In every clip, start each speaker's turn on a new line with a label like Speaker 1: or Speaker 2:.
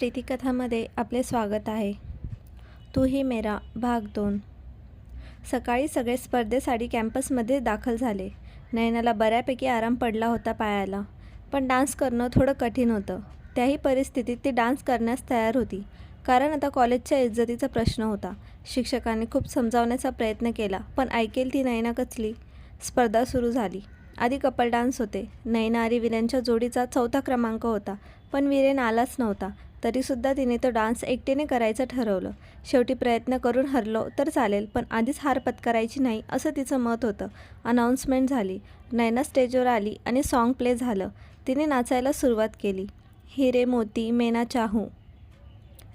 Speaker 1: प्रीतिकथामध्ये आपले स्वागत आहे. तू ही मेरा भाग 2. सकाळी सगळे स्पर्धेसाठी कॅम्पसमध्ये दाखल झाले. नयनाला बऱ्यापैकी आराम पडला होता पायाला, पण डान्स करणं थोडं कठीण होतं. त्याही परिस्थितीत ती डान्स करण्यास तयार होती, कारण आता कॉलेजच्या इज्जतीचा प्रश्न होता. शिक्षकांनी खूप समजावण्याचा प्रयत्न केला, पण ऐकेल ती नयना कसली. स्पर्धा सुरू झाली. आधी कपल डान्स होते. नयना आणि वीरेनच्या जोडीचा 4था क्रमांक होता, पण वीरेन आलाच नव्हता. तरीसुद्धा तिने तो डान्स एकटीने करायचं ठरवलं. शेवटी प्रयत्न करून हरलो तर चालेल, पण आधीच हार पत्करायची नाही असं तिचं मत होतं. अनाऊन्समेंट झाली. नयना स्टेजवर आली आणि सॉन्ग प्ले झालं. तिने नाचायला सुरुवात केली. हिरे मोती मैं चाहूं.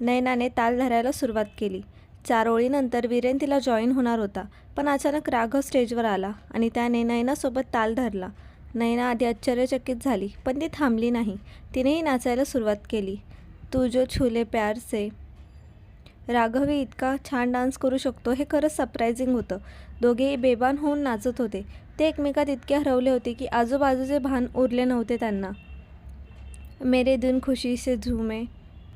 Speaker 1: नयनाने ताल धरायला सुरुवात केली. 4 ओळीनंतर वीरेन तिला जॉईन होणार होता, पण अचानक राघव स्टेजवर आला आणि त्याने नयनासोबत ताल धरला. नयना आधी आश्चर्यचकित झाली, पण ती थांबली नाही. तिनेही नाचायला सुरुवात केली. तू जो छुले प्यार से. राघवही इतका छान डान्स करू शकतो हे खरंच सरप्रायझिंग होतं. दोघेही बेभान होऊन नाचत होते. ते एकमेकात इतके हरवले होते की आजूबाजूचे भान उरले नव्हते त्यांना. मेरे दिल खुशी से झूमे.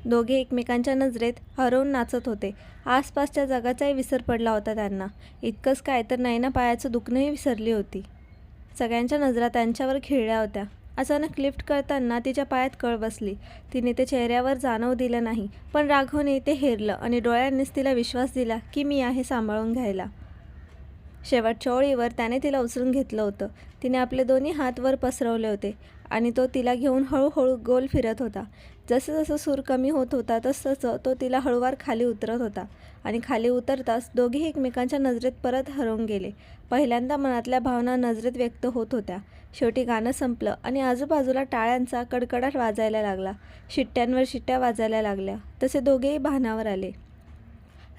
Speaker 1: दोघे एकमेकांच्या नजरेत हरवून नाचत होते. आसपासच्या जगाचाही विसर पडला होता त्यांना. इतकंच काय तर नयना पायाचं दुखणंही विसरली होती. सगळ्यांच्या नजरा त्यांच्यावर खिळल्या होत्या. अचानक लिफ्ट करताना तिच्या पायात कळ बसली. तिने ते चेहऱ्यावर जाणवू दिलं नाही, पण राघवने ते हेरलं आणि डोळ्यांनीच तिला विश्वास दिला की मी आहे सांभाळून घ्यायला. शेवटच्या ओळीवर त्याने तिला उचलून घेतलं होतं. तिने आपले दोन्ही हात वर पसरवले होते आणि तो तिला घेऊन हळूहळू गोल फिरत होता. जसं जसं सूर कमी होत होता तसं तो तिला हळूवार खाली उतरत होता आणि खाली उतरताच दोघेही एकमेकांच्या नजरेत परत हरवून गेले. पहिल्यांदा मनातल्या भावना नजरेत व्यक्त होत होत्या. शेवटी गाणं संपलं आणि आजूबाजूला टाळ्यांचा कडकडाट वाजायला लागला. शिट्ट्यांवर शिट्ट्या वाजायला लागल्या. तसे दोघेही भानावर आले.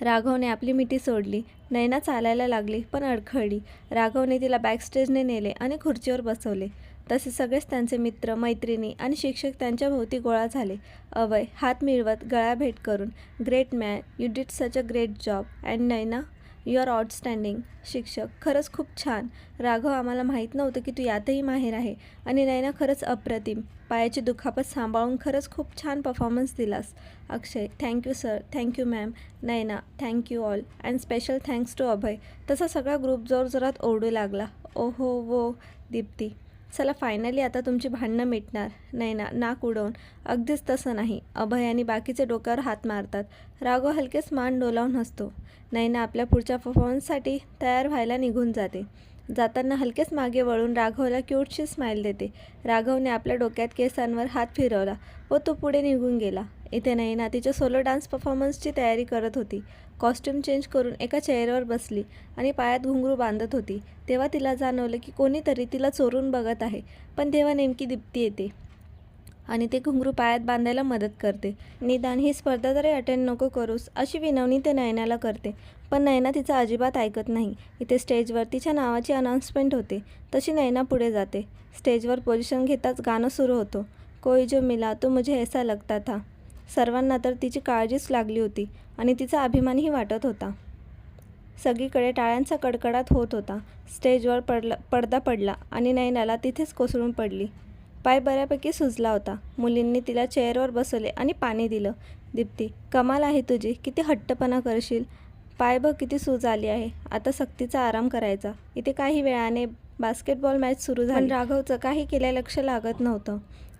Speaker 1: राघवने आपली मिठी सोडली. नयना चालायला लागली, पण अडखळली. राघवने तिला बॅकस्टेजने नेले आणि खुर्चीवर बसवले. तसे सगळेच त्यांचे मित्र, मैत्रिणी आणि शिक्षक त्यांच्या भोवती गोळा झाले. अभय हात मिळवत गळाभेट करून, great man, you did such a great job. And Nayana, you are outstanding. शिक्षक, खरंच खूप छान. राघव, आम्हाला माहीत नव्हतं की तू यातही माहेर आहे. आणि नयना, खरंच अप्रतिम. पायाची दुखापत सांभाळून खरंच खूप छान परफॉर्मन्स दिलास. Akshay, thank you sir. Thank you ma'am. Nayana, thank you all. And special thanks to Abhay. तसा सगळा ग्रुप जोरजोरात ओरडू लागला. ओहो वो. दीप्ती, चला फायनली आता तुमची भांडणं मिटणार. नयना नाक उडवून, अगदीच तसं नाही. अभय आणि बाकीचे डोक्यावर हात मारतात. राघव हलकेच मान डोलावून हसतो. नयना आपल्या पुढच्या परफॉर्मन्ससाठी तयार व्हायला निघून जाते. जाताना हलकेच मागे वळून राघवला क्यूटशी स्माईल देते. राघवने आपल्या डोक्यात केसांवर हात फिरवला व तो पुढे निघून गेला. इथे नयना तिच्या सोलो डान्स परफॉर्मन्सची तयारी करत होती. कॉस्ट्यूम चेंज करून एका चेअरवर बसली आणि पायात घुंगरू बांधत होती. तेव्हा तिला जाणवलं की कोणीतरी तिला चोरून बघत आहे. पण तेव्हा नेमकी दीप्ती येते आणि ते घुंगरू पायात बांधायला मदत करते. निदान ही स्पर्धा तरी अटेंड नको करूस अशी विनवणी ते नयनाला करते, पण नयना तिचं अजिबात ऐकत नाही. इथे स्टेजवर तिच्या नावाची अनाउन्समेंट होते. तशी नयना पुढे जाते. स्टेजवर पोझिशन घेताच गाणं सुरू होतं. कोई जो मिला तो मुझे ऐसा लगता था. सर्वांना तर तिची काळजीच लागली होती आणि तिचा अभिमानही वाटत होता. सगळीकडे टाळ्यांचा कडकडाट होत होता. स्टेजवर पडदा पडला आणि नयनाला तिथेच कोसळून पडली. पाय बऱ्यापैकी सुजला होता. मुलींनी तिला चेअरवर बसवले आणि पाणी दिलं. दीप्ती, कमाल आहे तुझी. किती हट्टपणा करशील. पाय बघ किती सूज आली आहे. आता सक्तीचा आराम करायचा. इथे काही वेळाने बास्केटबॉल मॅच सुरू झाली. पण राघवचं काही केल्या लक्ष लागत नव्हतं.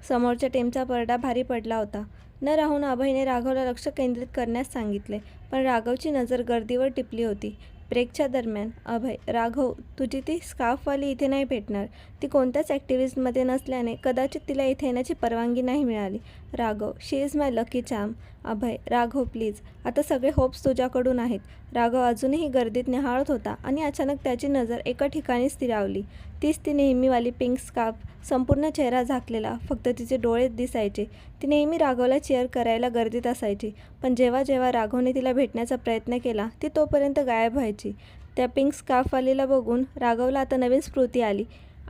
Speaker 1: समोरच्या टीमचा पडदा भारी पडला होता. न राहून अभयने राघवला लक्ष केंद्रित करण्यास सांगितले, पण राघवची नजर गर्दीवर टिपली होती. ब्रेकच्या दरम्यान, अभय, राघव, तुझी ती स्कार्फवाली इथे नाही भेटणार. ती कोणत्याच ॲक्टिव्हिटीजमध्ये नसल्याने कदाचित तिला इथे येण्याची परवानगी नाही मिळाली. Raghav, she is my lucky charm. Abhay, Raghav please. आता सगळे होप्स तुझ्याकडून आहेत. राघव अजूनही गर्दीत निहाळत होता आणि अचानक त्याची नजर एका ठिकाणी स्थिरावली. तीच ती नेहमीवाली पिंक स्कार्फ, संपूर्ण चेहरा झाकलेला, फक्त तिचे डोळेच दिसायचे. ती नेहमी राघवला चीअर करायला गर्दीत असायची, पण जेव्हा जेव्हा राघवने तिला भेटण्याचा प्रयत्न केला ती तोपर्यंत गायब व्हायची. त्या पिंक स्कार्फवालीला बघून राघवला आता नवीन स्फूर्ती आली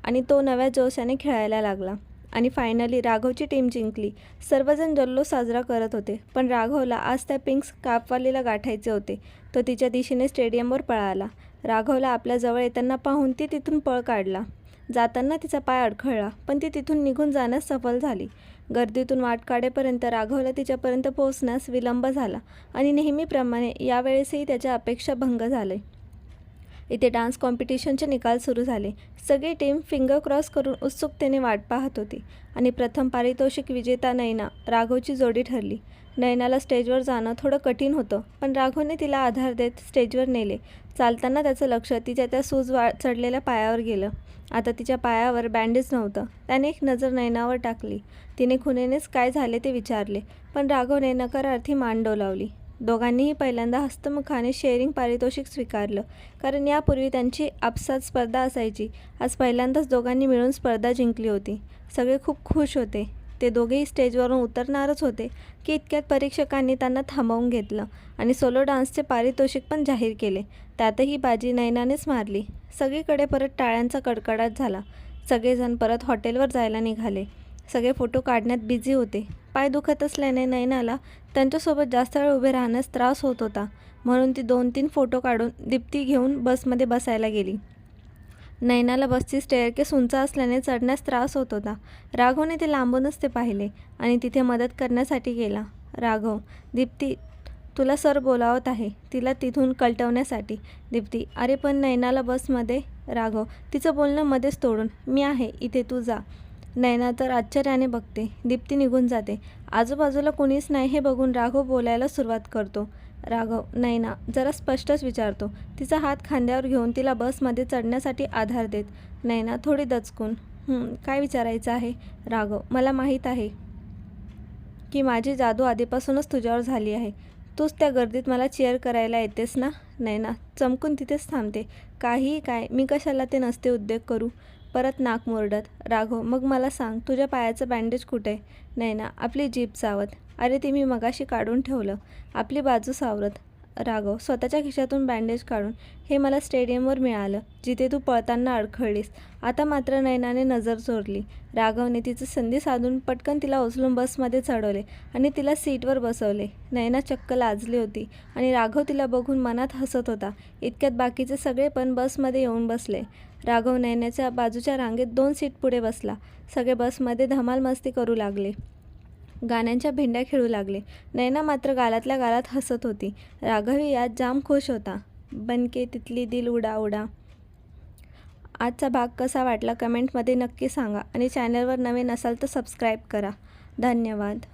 Speaker 1: आणि तो नव्या जोशाने खेळायला लागला. आणि फायनली राघवची टीम जिंकली. सर्वजण जल्लोष साजरा करत होते, पण राघवला आज त्या पिंक स्कार्फवालीला गाठायचे होते. तो तिच्या दिशेने स्टेडियमवर पळाला. राघवला आपल्या जवळ येताना पाहून ती तिथून पळ काढला. जाताना तिचा पाय अडखळला, पण ती तिथून निघून जाण्यास सफल झाली. गर्दीतून वाट काढेपर्यंत राघवला तिच्यापर्यंत पोहोचण्यास विलंब झाला आणि नेहमीप्रमाणे यावेळेसही त्याच्या अपेक्षा भंग झाले. इथे डान्स कॉम्पिटिशनचे निकाल सुरू झाले. सगळी टीम फिंगर क्रॉस करून उत्सुकतेने वाट पाहत होती आणि प्रथम पारितोषिक विजेता नयना राघवची जोडी ठरली. नयनाला स्टेजवर जाणं थोडं कठीण होतं, पण राघवने तिला आधार देत स्टेजवर नेले. चालताना त्याचं लक्ष तिच्या त्या सूज चढलेल्या पायावर गेलं. आता तिच्या पायावर बँडेज नव्हतं. त्याने एक नजर नयनावर टाकली. तिने खुणेनेच काय झाले ते विचारले, पण राघवने नकारार्थी मान डोलावली. दोघांनीही पहिल्यांदा हस्तमुखाने शेअरिंग पारितोषिक स्वीकारलं, कारण यापूर्वी त्यांची आपसात स्पर्धा असायची. आज पहिल्यांदाच दोघांनी मिळून स्पर्धा जिंकली होती. सगळे खूप खुश होते. ते दोघेही स्टेजवरून उतरणारच होते की इतक्यात परीक्षकांनी त्यांना थांबवून घेतलं आणि सोलो डान्सचे पारितोषिक पण जाहीर केले. त्यातही बाजी नयनानेच मारली. सगळीकडे परत टाळ्यांचा कडकडाट झाला. सगळेजण परत हॉटेलवर जायला निघाले. सगळे फोटो काढण्यात बिझी होते. पाय दुखत असल्याने नयनाला त्यांच्यासोबत जास्त वेळ उभे राहण्यास त्रास होत होता, म्हणून ती 2-3 फोटो काढून दीप्ती घेऊन बसमध्ये बसायला गेली. नयनाला बसची स्टेअरकेस उंच असल्याने चढण्यास त्रास होत होता. राघवने ते लांबूनच ते पाहिले आणि तिथे मदत करण्यासाठी गेला. राघव, दीप्ती, तुला सर बोलावत आहे, तिला तिथून कळवण्यासाठी. दीप्ती, अरे पण नयनाला बसमध्ये. राघव, तिचं बोलणं मध्येच तोडून, मी आहे इथे, तू जा. नयना तर आश्चर्याने बघते. दीप्ती निघून जाते. आजूबाजूला कुणीच नाही हे बघून राघव बोलायला सुरुवात करतो. राघव, नयना, जरा स्पष्टच विचारतो. तिचा हात खांद्यावर घेऊन तिला बसमध्ये चढण्यासाठी आधार देत. नयना थोडी दचकून, काय विचारायचं आहे? राघव, मला माहीत आहे की माझी जादू आधीपासूनच तुझ्यावर झाली आहे. तूच त्या गर्दीत मला चीअर करायला येतेस ना? नयना चमकून तिथेच थांबते. काहीही काय, मी कशाला ते नसते उद्योग करू. परत नाक मुरडत. राघव, मग मला सांग, तुझ्या पायाचं बँडेज कुठे? नयना आपली जीभ चावत. अरे ते मी मगाशी काढून ठेवलं. आपली बाजू सावरत. राघव स्वतःच्या खिशातून बँडेज काढून, हे मला स्टेडियमवर मिळालं, जिथे तू पळताना अडखळलीस. आता मात्र नयनाने नजर चोरली. राघवने तिचं संधी साधून पटकन तिला उचलून बसमध्ये चढवले आणि तिला सीटवर बसवले. नयना चक्क लाजली होती आणि राघव तिला बघून मनात हसत होता. इतक्यात बाकीचे सगळे पण बसमध्ये येऊन बसले. राघव नयनाच्या बाजूच्या रांगेत 2 सीट पुढे बसला. सगळे बसमध्ये धमाल मस्ती करू लागले. गाण्यांच्या भेंड्या खेळू लागले. नयना मात्र गालातल्या गालात हसत होती. राघवही यात जाम खुश होता. बनके तितली दिल उडा उडा. आजचा भाग कसा वाटला कमेंटमध्ये नक्की सांगा आणि चॅनलवर नवीन असाल तर सबस्क्राईब करा. धन्यवाद.